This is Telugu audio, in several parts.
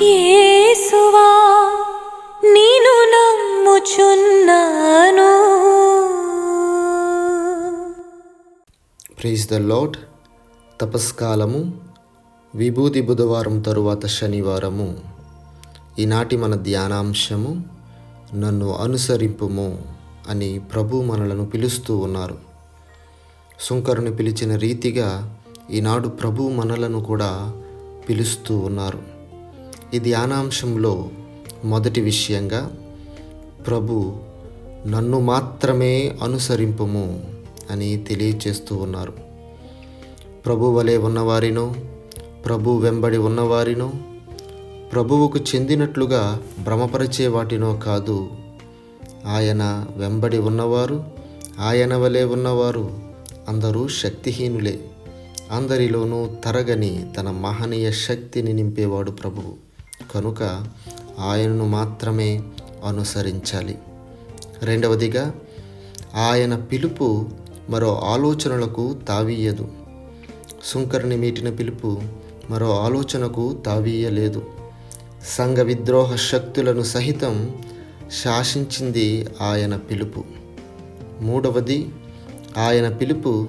యేసువా నిన్ను నమ్ముచున్నాను. Praise the lord. తపస్కాలము విభూతి బుధవారం తరువాత శనివారము. ఈనాటి మన ధ్యానాంశము నన్ను అనుసరింపుము అని ప్రభు మనలను పిలుస్తూ ఉన్నారు. సుంకరుని పిలిచిన రీతిగా ఈనాడు ప్రభు మనలను కూడా పిలుస్తూ ఉన్నారు. ఈ ధ్యానాంశంలో మొదటి విషయంగా ప్రభు నన్ను మాత్రమే అనుసరింపుము అని తెలియచేస్తూ ఉన్నారు. ప్రభు వలె ఉన్నవారినో, ప్రభు వెంబడి ఉన్నవారినో, ప్రభువుకు చెందినట్లుగా భ్రమపరిచే వాటినో కాదు, ఆయన వెంబడి ఉన్నవారు, ఆయన వలె ఉన్నవారు అందరూ శక్తిహీనులే. అందరిలోనూ తరగని తన మహనీయ శక్తిని నింపేవాడు ప్రభువు. కనుక ఆయనను మాత్రమే అనుసరించాలి. రెండవదిగా, ఆయన పిలుపు మరో ఆలోచనలకు తావీయదు. సుంకరుని మీటిన పిలుపు మరో ఆలోచనకు తావీయలేదు. సంఘ విద్రోహ శక్తులను సహితం శాసించింది ఆయన పిలుపు. మూడవది, ఆయన పిలుపు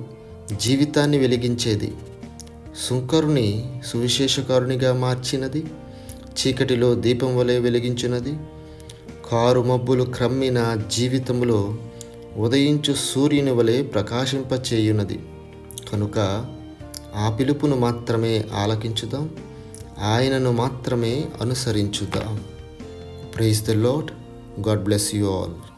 జీవితాన్ని వెలిగించేది. సుంకరుని సువిశేషకారునిగా మార్చినది, చీకటిలో దీపం వలె వెలిగించినది, కారు మబ్బులు క్రమ్మిన జీవితంలో ఉదయించు సూర్యుని వలె ప్రకాశింపచేయున్నది. కనుక ఆ పిలుపును మాత్రమే ఆలకించుదాం, ఆయనను మాత్రమే అనుసరించుదాం. Praise the lord. God bless you all.